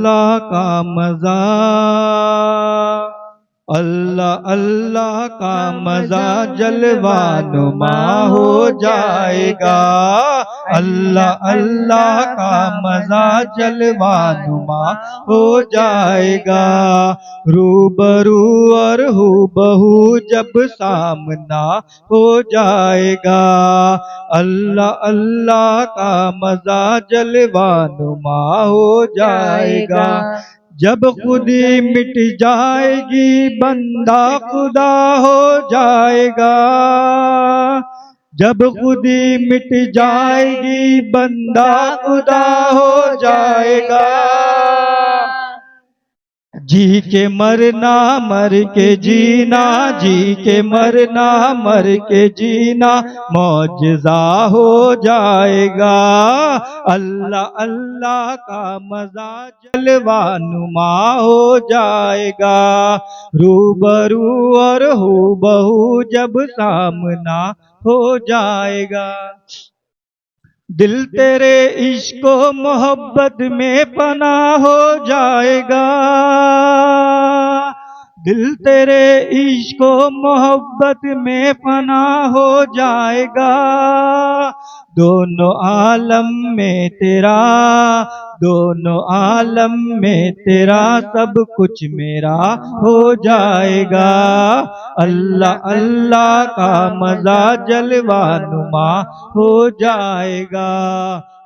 अल्लाह का मज़ा, अल्लाह अल्लाह का मज़ा जलवानुमा हो जाएगा। अल्लाह अल्लाह का मज़ा जलवानुमा हो जाएगा। रूबरू और हूबहू जब सामना हो जाएगा। अल्लाह अल्लाह का मज़ा जलवानुमा हो जाएगा। जब खुदी मिट जाएगी बंदा खुदा हो जाएगा। जब खुदी मिट जाएगी बंदा खुदा हो जाएगा। जी के मरना मर के जीना, जी के मरना मर के जीना मौजज़ा हो जाएगा। अल्लाह अल्लाह का मज़ा जलवानुमा हो जाएगा। रूबरू और हूबहू जब सामना हो जाएगा। दिल तेरे इश्को मोहब्बत में पना हो जाएगा। दिल तेरे इश्को मोहब्बत में पना हो जाएगा। दोनों आलम में तेरा, दोनों आलम में तेरा सब कुछ मेरा हो जाएगा। अल्लाह अल्लाह का मज़ा जलवानुमा हो जाएगा।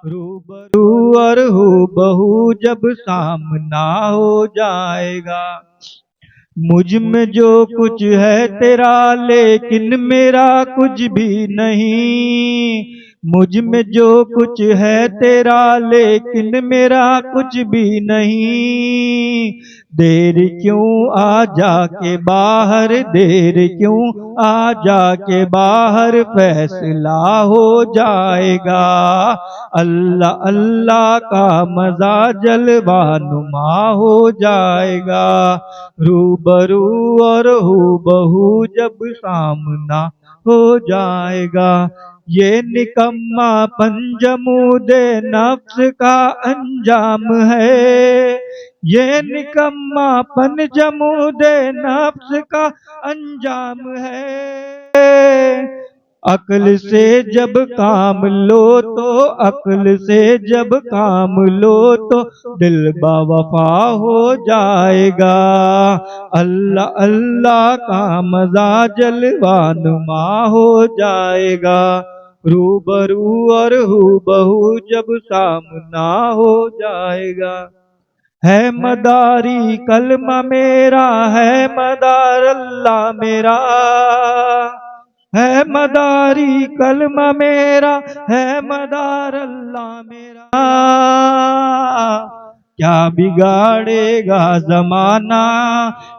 रूबरू और हूबहू जब सामना हो जाएगा। मुझ में जो कुछ है तेरा लेकिन मेरा कुछ भी नहीं। मुझ में जो कुछ है तेरा लेकिन मेरा कुछ भी नहीं। देर क्यों आ जाके बाहर, देर क्यों आ जाके बाहर फैसला हो जाएगा। अल्लाह अल्लाह का मज़ा जलवानुमा हो जाएगा। रूबरू और हूबहू जब सामना हो जाएगा। ये निकम्मा पंजमूदे नफ्स का अंजाम है। ये निकम्मा पंजमूदे नफ्स का अंजाम है। अक्ल से जब काम लो तो, अक्ल से जब काम लो तो दिल बावफा हो जाएगा। अल्लाह अल्लाह का मज़ा जलवानुमा हो जाएगा। रूबरू और हूबहू जब सामना हो जाएगा। है मदारी कलमा मेरा, है मदार अल्लाह मेरा। है मदारी कलमा मेरा, है मदार अल्लाह मेरा। क्या बिगाड़ेगा ज़माना,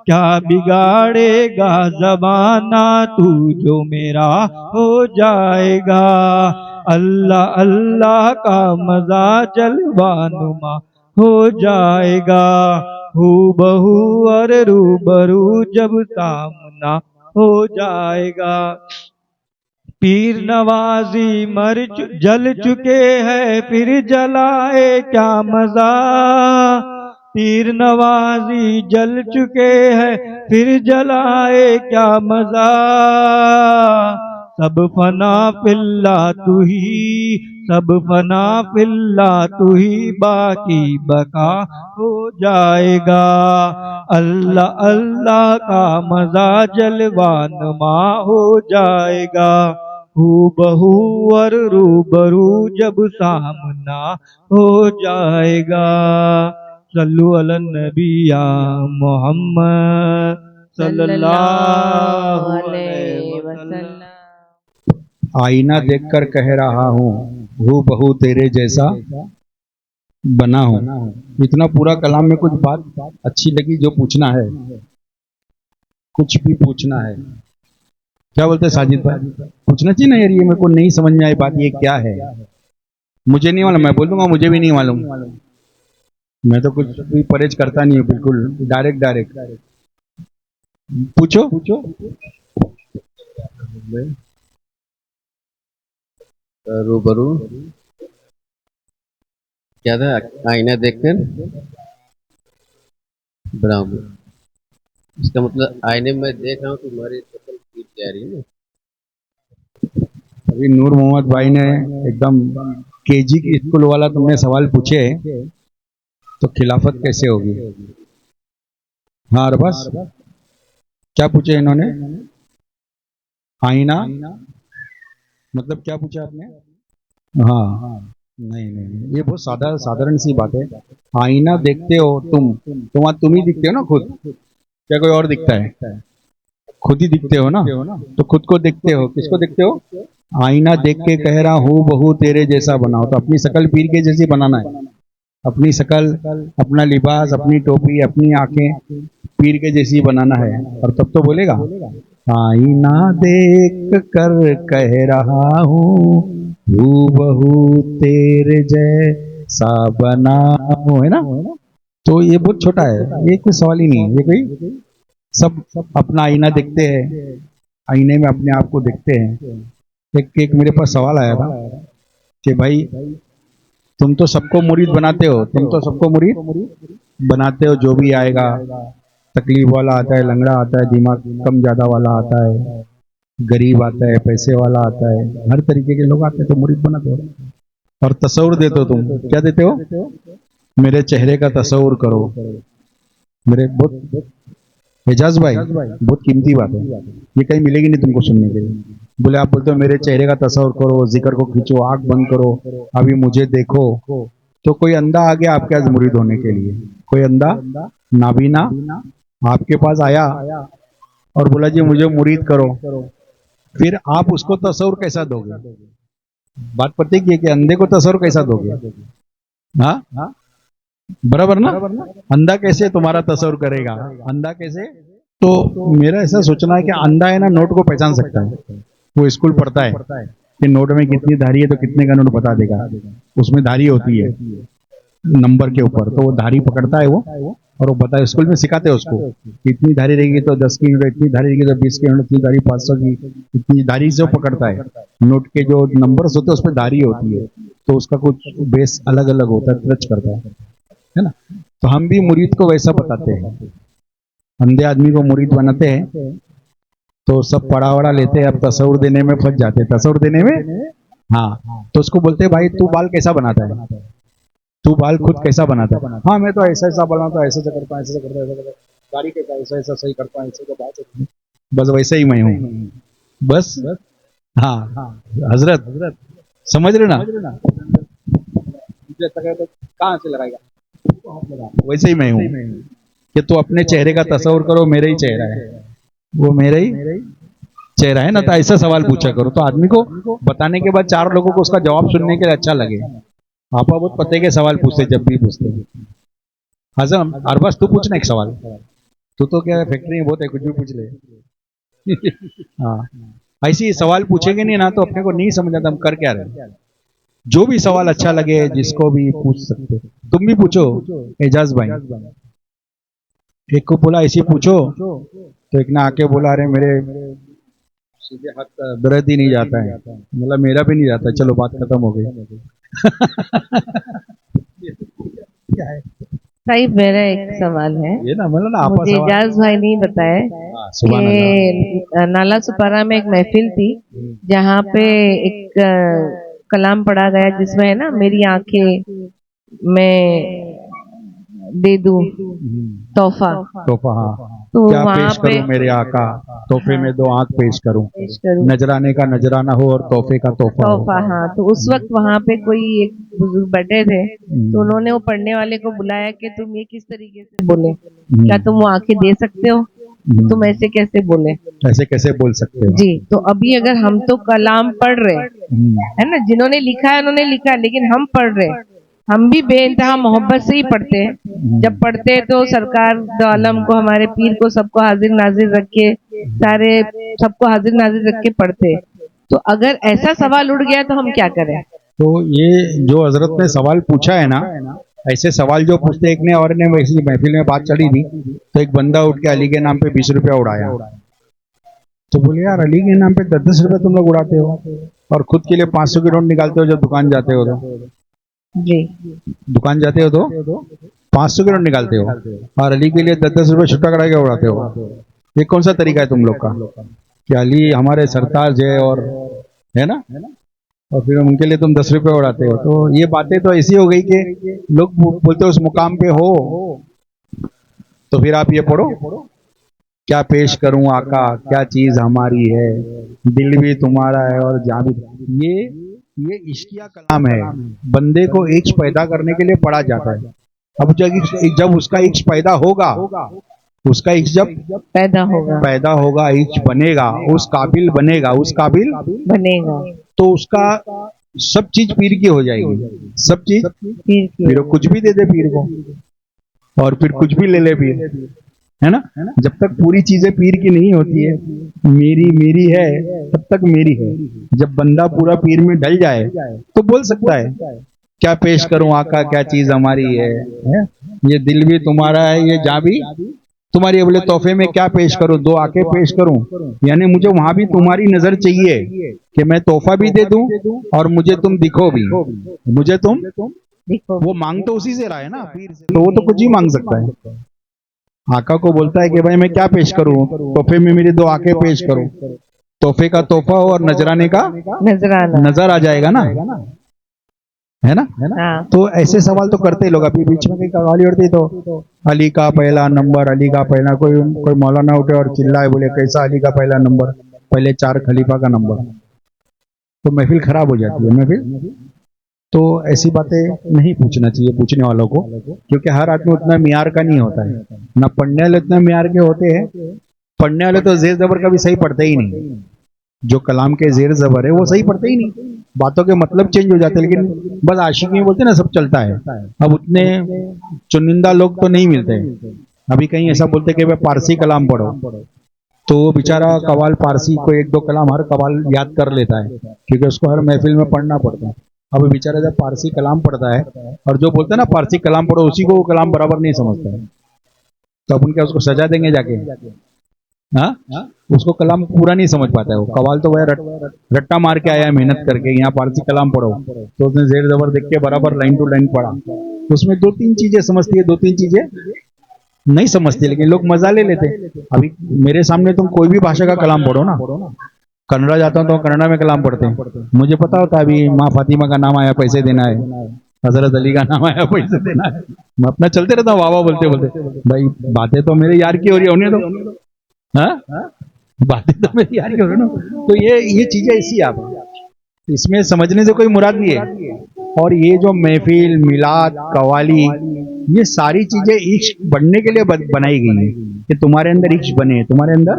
क्या बिगाड़ेगा ज़माना, तू जो मेरा हो जाएगा। अल्लाह अल्लाह का मज़ा जलवानुमा हो जाएगा। हूबहू और रूबरू जब सामना हो जाएगा। पीर नवाजी जल चुके हैं फिर जलाए क्या मज़ा। पीर नवाजी जल चुके हैं फिर जलाए क्या मज़ा। सब फना फिल्ला तू ही, सब फना फिल्ला तू ही, बाकी बका हो जाएगा। अल्लाह अल्लाह का मज़ा जलवानुमा हो जाएगा। हूबहू और रूबरू जब सामना हो जाएगा। सल्लु अला नबिया मोहम्मद सल्लल्लाहु अलैहि वसल्लम। आईना देखकर कह रहा हूँ हूबहू तेरे जैसा बना हूँ। इतना पूरा कलाम में कुछ बात अच्छी लगी जो पूछना है, कुछ भी पूछना है। क्या बोलते हैं साजिद भाई, पूछना चाहिए ना यार। ये मेरे को नहीं समझ में आई बात, ये क्या है मुझे नहीं मालूम। मैं बोल दूंगा मुझे भी नहीं मालूम। मैं तो कुछ भी परहेज करता नहीं हूँ, बिल्कुल डायरेक्ट डायरेक्ट। पूछो पूछो। रूबरू क्या था? आईना देखकर ब्राह्मण। इसका मतलब आईने में देख रहा हूँ तुम्हारी शक्ल पीट जा रही है ना। अभी नूर मोहम्मद भाई ने एकदम केजी की स्कूल वाला तुमने सवाल पूछे, तो खिलाफत कैसे होगी। हाँ और बस क्या पूछे इन्होंने, आईना मतलब क्या पूछा आपने। हाँ नहीं नहीं नहीं, ये बहुत साधारण सी बात है। आईना देखते हो तुम ही दिखते हो ना खुद, क्या कोई और दिखता है। खुद ही दिखते हो ना, तो खुद को देखते हो, किसको देखते हो। आईना देख के कह रहा हूँ बहू तेरे जैसा बनाओ, तो अपनी शकल पीर के जैसी बनाना है। अपनी शकल, अपना लिबास, अपनी टोपी, अपनी आंखें पीर के जैसी बनाना है, और तब तो बोलेगा आईना देख कर कह रहा हूँ बहू तेरे जैसा बनाओ, है ना। तो ये बहुत छोटा है, ये कोई सवाल ही नहीं है, ये कोई सब अपना आईना देखते हैं, आईने में अपने आप को देखते हैं। एक मेरे पास सवाल आया था कि भाई तुम तो सबको मुरीद बनाते हो, तुम तो सबको मुरीद बनाते हो, जो भी आएगा, तकलीफ वाला आता है, लंगड़ा आता है, दिमाग कम ज्यादा वाला आता है, गरीब आता है, पैसे वाला आता है, हर तरीके के लोग आते हैं, तो मुरीद बनाते हो। और तस्वुर देते हो, तुम क्या देते हो, मेरे चेहरे का तस्वुर करो। मेरे बहुत एजाज भाई बहुत कीमती बात है, ये कहीं मिलेगी नहीं तुमको सुनने के लिए। बोले आप बोलते हो मेरे चेहरे का तस्वुर करो, जिक्र को खींचो, आंख बंद करो, अभी मुझे देखो, तो कोई अंधा आ गया आपके आज मुरीद होने के लिए, कोई अंधा नाबीना आपके पास आया और बोला जी मुझे मुरीद करो, फिर आप उसको तस्वुर कैसा दोगे। बात पता है कि अंधे को तस्वुर कैसा दोगे। हाँ बराबर ना, अंधा कैसे तुम्हारा तस्वुर करेगा, अंधा कैसे। तो मेरा ऐसा सोचना है कि अंधा है ना नोट को पहचान सकता है, वो स्कूल पढ़ता है कि नोट में कितनी धारी है तो कितने का नोट बता देगा, उसमें धारी होती है नंबर के ऊपर, तो वो धारी पकड़ता है वो, और वो बताए, स्कूल में सिखाते हैं उसको कि इतनी धारी रहेगी तो 10 की नोट, इतनी धारी रहेगी तो 20 की नोट, इतनी धारी 500 की, इतनी धारी से वो पकड़ता है। नोट के जो नंबर्स होते हैं उसमें धारी होती है, तो उसका कुछ बेस अलग अलग होता है, टच करता है ना। तो हम भी मुरीद को वैसा बताते हैं, अंधे आदमी को मुरीद बनाते हैं, तो सब पढ़ा वड़ा लेते हैं, अब तस्वुर देने में फंस जाते हैं, तस्वुर देने में। हाँ तो उसको बोलते हैं भाई तू बाल कैसा बनाता है, तू बाल खुद कैसा बनाता है। हाँ मैं तो ऐसा ऐसा बनाता हूँ, ऐसा ऐसा करता हूँ, ऐसा करता हूँ, ऐसा करता हूँ, गाड़ी कैसा ऐसा ऐसा सही करता हूँ, ऐसे बात, बस वैसे ही मैं हूँ, बस। हाँ हजरत समझ रहे ना, कहाँ से लगाएगा, वैसे ही मैं हूँ कि तू अपने चेहरे का तस्वुर करो, मेरा ही चेहरा है, वो मेरा ही चेहरा है ना। तो ऐसा सवाल पूछा करो, तो आदमी को बताने के बाद 4 लोगों को उसका जवाब सुनने के लिए अच्छा लगे। आपा बहुत पते के सवाल पूछते जब भी पूछते। हजम अरबस तू पूछना एक सवाल, तू तो क्या फैक्ट्री में बहुत है, कुछ भी पूछ ले। हाँ ऐसी सवाल पूछेंगे नहीं ना तो अपने को नहीं समझ आता हम कर क्या रहे। जो भी सवाल अच्छा लगे जिसको भी पूछ सकते, तुम भी पूछो। एजाज भाई एक को बोला ऐसे पूछो, तो एक ने आके बोला अरे मेरे सीधे हाथ का दर्द ही नहीं जाता है, मतलब मेरा भी नहीं जाता, चलो बात खत्म हो गई। क्या है सही, मेरा एक सवाल है। ये ना, मतलब ना आपा मुझे सवाल। एजाज भाई ने बताया हाँ, सुभान अल्लाह। कि नाला सुपारा में एक महफिल थी जहाँ पे एक कलाम पढ़ा गया जिसमें है ना, मेरी आंखें मैं दे दूं तोहफा। तोहफा हाँ, तो क्या वहाँ पेश पे करूं मेरे आका, तोहफे में 2 आंख पेश करूं, पेश करूं नजराने का नजराना हो और तोहफे का तोहफा हो। तोहफा। हाँ, तो उस वक्त वहाँ पे कोई एक बुजुर्ग बैठे थे, तो उन्होंने वो पढ़ने वाले को बुलाया कि तुम ये किस तरीके से बोले, क्या तुम वो आंखें दे सकते हो, तुम ऐसे कैसे बोले, ऐसे कैसे बोल सकते हो। जी। तो अभी अगर हम तो कलाम पढ़ रहे है ना, जिन्होंने लिखा है उन्होंने लिखा है, लेकिन हम पढ़ रहे, हम भी बेइंतहा मोहब्बत से ही पढ़ते हैं। जब पढ़ते हैं तो सरकार दो आलम को, हमारे पीर को, सबको हाजिर नाजिर रख के, सारे सबको हाजिर नाजिर रख के पढ़ते हैं। तो अगर ऐसा सवाल उठ गया तो हम क्या करें। तो ये जो हजरत ने सवाल पूछा है ना, ऐसे सवाल जो पूछते, एक ने और ने वैसी महफिल में बात चली थी, तो एक बंदा उठ के अली के नाम पे 20 रुपया उड़ाया, तो बोले यार अली के नाम पे 10-10 रुपए तुम लोग उड़ाते हो और खुद के लिए 500 की नोट निकालते हो जब दुकान जाते हो, तो जी दुकान जाते हो तो 500 की नोट निकालते हो और अली के लिए 10-10 रुपए छुट्टा करा के उड़ाते हो। ये कौन सा तरीका है तुम लोग का कि अली हमारे सरताज है और है ना, और फिर उनके लिए तुम 10 रुपए उड़ाते हो। तो ये बातें तो ऐसी हो गई कि लोग बोलते हो उस मुकाम पे हो तो फिर आप ये पढ़ो, क्या पेश करूं आका क्या चीज हमारी है, दिल भी तुम्हारा है और जान भी। ये इश्किया कलाम है, बंदे को इश्क पैदा करने के लिए पढ़ा जाता है। अब जब उसका इश्क पैदा होगा, उसका इश्क जब पैदा होगा इश्क बनेगा, उस काबिल बनेगा, उस काबिल बनेगा तो उसका सब चीज पीर की हो जाएगी, सब चीज फिर कुछ भी दे दे पीर को और फिर कुछ भी ले ले पीर, है ना। जब तक पूरी चीजें पीर की नहीं होती है, मेरी मेरी है तब तक मेरी है। जब बंदा पूरा पीर में ढल जाए तो बोल सकता है क्या पेश करूं आका क्या चीज हमारी है, ये दिल भी तुम्हारा है ये जान भी तुम्हारी। बोले तोहफे में क्या पेश करूं, 2 आंखें पेश करूं, यानी मुझे वहां भी तुम्हारी नजर चाहिए कि मैं तोहफा भी दे दूं और मुझे तुम दिखो भी, मुझे तुम दिखो। वो मांग तो उसी से रहा है ना पीर से, तो वो तो कुछ ही मांग सकता है। आका को बोलता है कि भाई मैं क्या पेश करूं, तोहफे में मेरी 2 आंखें पेश करूं, तोहफे का तोहफा हो और नजराने का नजर आ जाएगा ना, है ना। हाँ। तो ऐसे सवाल तो करते लोग। अभी बीच में कहीं कवाली उड़ती तो अली का पहला नंबर, अली का पहला, कोई मौलाना उठे और चिल्लाए बोले कैसा अली का पहला नंबर, पहले 4 खलीफा का नंबर, तो महफिल खराब हो जाती है महफिल। तो ऐसी बातें नहीं पूछना चाहिए पूछने वालों को, क्योंकि हर आदमी उतना मियार का नहीं होता है ना, पढ़ने वाले उतना मियार के होते हैं। पढ़ने वाले तो जेर जबर का भी सही पढ़ते ही नहीं, जो कलाम के जेर जबर है वो सही पढ़ते ही नहीं, बातों के मतलब चेंज हो जाते हैं। लेकिन बस आशिकी में बोलते ना सब चलता है। अब उतने चुनिंदा लोग तो नहीं मिलते। अभी कहीं ऐसा बोलते कि भाई पारसी कलाम पढ़ो, तो वो बेचारा कवाल पारसी को 1-2 कलाम हर कवाल याद कर लेता है, क्योंकि उसको हर महफिल में पढ़ना पड़ता है। अब बेचारा जब पारसी कलाम पढ़ता है और जो बोलते हैं ना पारसी कलाम पढ़ो, उसी को वो कलाम बराबर नहीं समझता है, तो अपन क्या उसको सजा देंगे जाके? हाँ, उसको कलाम पूरा नहीं समझ पाता है वो। कवाल तो वह रट्टा मार के आया है मेहनत करके, यहाँ पारसी कलाम पढ़ो, तो उसने जेर जबर देख के बराबर लाइन टू लाइन पढ़ा, तो उसमें 2-3 चीजें समझती है, 2-3 चीजें नहीं समझती, लेकिन लोग मजा ले लेते। अभी मेरे सामने तुम कोई भी भाषा का कलाम पढ़ो ना, कन्नड़ा जाता हूँ तो कन्नड़ा में कलाम पढ़ते हैं, मुझे पता होता है अभी माँ फातिमा का नाम आया पैसे देना है, हजरत अली का नाम आया पैसे देना है, मैं अपना चलते रहता हूँ वाह वाह बोलते बोलते। भाई बातें तो मेरे यार की हो रही है, उन्हें तो बातें तो मेरी यार की हो रही है ना। तो ये चीजें ऐसी आप इसमें समझने से कोई मुराद नहीं है। और ये जो महफिल मिलाद कवाली ये सारी चीजें इश्क बनने के लिए बनाई गई है कि तुम्हारे अंदर इश्क बने, तुम्हारे अंदर।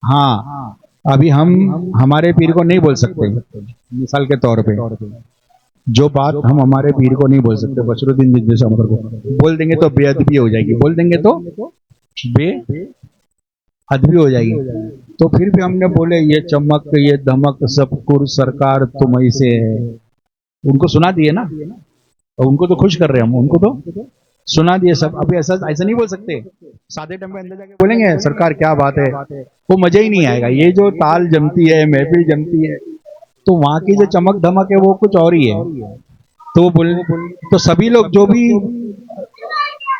हाँ, अभी हम हमारे पीर को नहीं बोल सकते, मिसाल के तौर पे जो बात हम हमारे पीर को नहीं बोल सकते, बशरुद्दीन जैसा मतलब को बोल देंगे तो बेअदबी हो जाएगी, बोल देंगे तो बेअदबी हो जाएगी। तो फिर भी हमने बोले ये चमक ये धमक सब कुर सरकार तुम ऐसे है, उनको सुना दिए ना, और उनको तो खुश कर रहे हैं हम, उनको तो सुना दिए सब। अभी ऐसा नहीं बोल सकते, सादे टाइम में अंदर जाके बोलेंगे सरकार क्या बात है, वो मजा ही नहीं आएगा। ये जो ताल जमती है महफिल जमती है, तो वहां की जो चमक धमक है वो कुछ और ही है। तो तो सभी लोग जो भी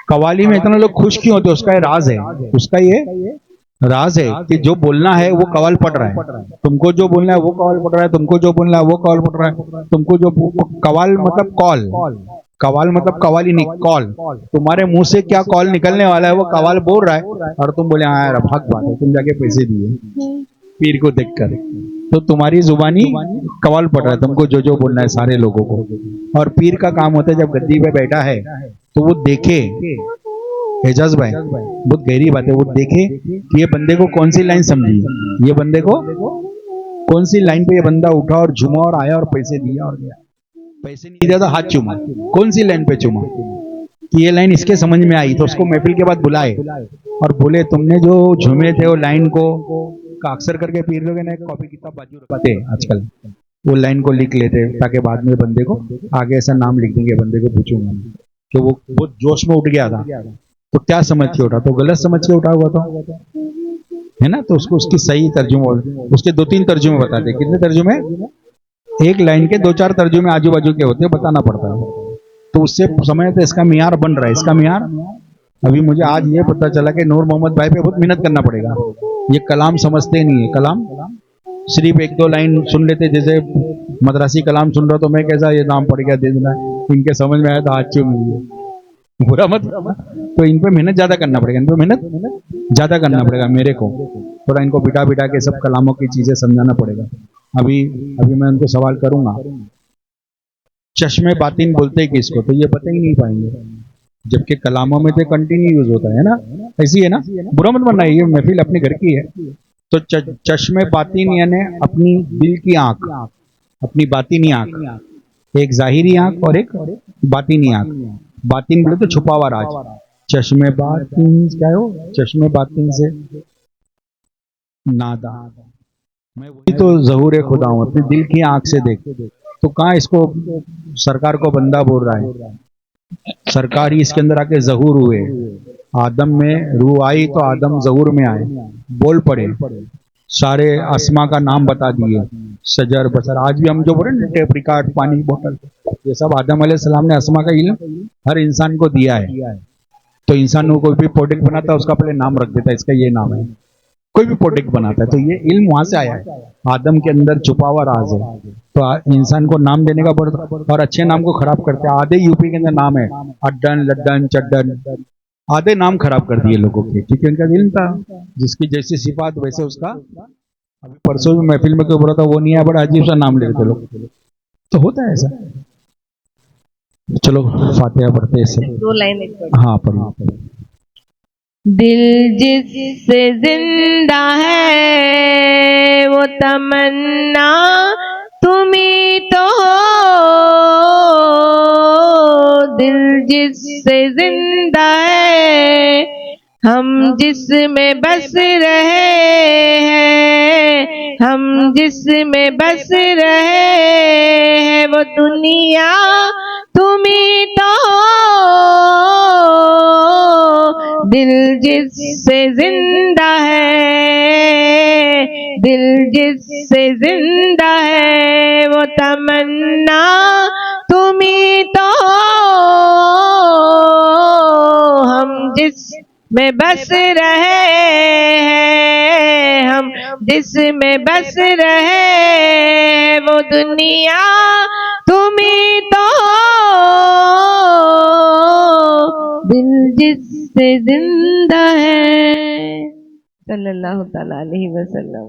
कवाली में इतना लोग खुश क्यों होते, उसका ये राज है, उसका ये राज है कि जो बोलना है वो कवाल पढ़ रहा है, तुमको जो बोलना है वो कवाल पढ़ रहा है, तुमको जो बोलना है वो कवाल पढ़ रहा है, तुमको जो कवाल मतलब कॉल, कवाल मतलब कवाली नहीं कॉल, तुम्हारे मुंह से क्या कॉल निकलने वाला है वो कवाल बोल रहा है, और तुम बोले हाँ यार हक बात है, तुम जाके पैसे दिए पीर को देखकर, तो तुम्हारी जुबानी कवाल पढ़ रहा है, तुमको जो जो बोलना है सारे लोगों को। और पीर का काम होता है जब गद्दी पे बैठा है तो वो देखे, एजाज भाई बहुत गहरी बात है, वो देखे कि ये बंदे को कौन सी लाइन समझी, ये बंदे को कौन सी लाइन पे ये बंदा उठा और झूमा और आया और पैसे दिया और गया, पैसे नहीं दिया तो हाथ चूमा, कौन सी लाइन पे चूमा कि ये लाइन इसके समझ में आई, तो उसको महफिल के बाद बुलाए और बोले तुमने जो झूमे थे वो लाइन को का अक्सर करके पीर लोग ना कॉपी किताब बाजू रखते आजकल, वो लाइन को लिख लेते ताकि बाद में बंदे को आगे ऐसा नाम लिख देंगे, बंदे को पूछूंगा कि वो बहुत जोश में उठ गया था तो क्या समझ के उठा, तो गलत समझ के उठा हुआ था, है ना। तो उसको उसकी सही तर्जुमा, उसके 2-3 तर्जुमे बताते हैं, कितने तर्जुमे, एक लाइन के 2-4 तर्जुमे आजू बाजू के होते हैं, बताना पड़ता है। तो उससे समझ तो इसका मियार बन रहा है। इसका मियार अभी मुझे आज ये पता चला कि नूर मोहम्मद भाई पे बहुत मेहनत करना पड़ेगा। ये कलाम समझते नहीं है। कलाम सिर्फ एक दो लाइन सुन लेते, जैसे मद्रासी कलाम सुन रहा तो मैं कैसा ये नाम पड़ गया दे देना, इनके समझ में आया तो हाथ चूम लिए, बुरा मत। तो इन पे मेहनत ज्यादा करना पड़ेगा, इन पे मेहनत ज्यादा करना पड़ेगा मेरे को। थोड़ा इनको बिठा बिठा के सब कलामों की चीजें समझाना पड़ेगा। अभी अभी मैं उनको सवाल करूंगा, चश्मे बातिन बोलते हैं किसको, तो ये बता ही नहीं पाएंगे, जबकि कलामों में तो कंटिन्यू यूज होता है ना। ऐसी है ना, बुरा मत मानना, ये महफिल अपने घर की है। तो चश्मे बातिन यानी अपनी दिल की आंख, अपनी बातिनी आंख, एक जाहिरी आंख और एक बातिनी आंख। बातिन बोले तो छुपा हुआ राज, चश्मे बातिन क्या हो, चश्मे बातिन से नादा, मैं वही तो ज़हूर खुदा हूं, अपनी दिल की आंख से देख। तो कहाँ इसको सरकार को बंदा बोल रहा है, सरकार ही इसके अंदर आके ज़हूर हुए। आदम में रूह आई तो आदम ज़हूर में आए, बोल पड़े, सारे आसमां का नाम बता दिए, सजर बसर। आज भी हम जो बोले ना टेप रिकॉर्ड, पानी बोतल, ये सब आदम अलैहिस्सलाम ने आसमां का इल्म हर इंसान को दिया है। तो इंसान को कोई भी प्रोडक्ट बनाता है उसका पहले नाम रख देता है, इसका ये नाम है। कोई भी प्रोडक्ट बनाता है तो ये इल्म वहां से आया है, आदम के अंदर छुपा हुआ राज है। तो इंसान को नाम देने का पड़ता, और अच्छे नाम को खराब करते हैं। आधे यूपी के अंदर नाम है अड्डन लड्डन चड्डन, आधे नाम खराब कर दिए लोगों के, क्योंकि उनका इल्म था, जिसकी जैसी सिफात वैसे उसका। अभी परसों भी महफिल में कोई बोला था वो नहीं है, बड़ा अजीब सा नाम ले लेते लोग, तो होता है ऐसा। चलो फातिहा पढ़ते हैं सब, 2 लाइन हाँ पढ़िए। दिल जिससे जिंदा है वो तमन्ना तुम ही तो हो, दिल जिससे जिंदा है हम जिसमें बस रहे हैं, हम जिसमें बस रहे हैं वो दुनिया तुम ही तो हो, दिल जिससे जिंदा है, दिल जिससे जिंदा है वो तमन्ना तुम ही तो हो, हम जिस में बस रहे हैं, हम जिसमें बस रहे हैं वो दुनिया तुम ही तो हो, दिल जिससे जिंदा है। सल्लल्लाहु तआला अलैहि वसल्लम।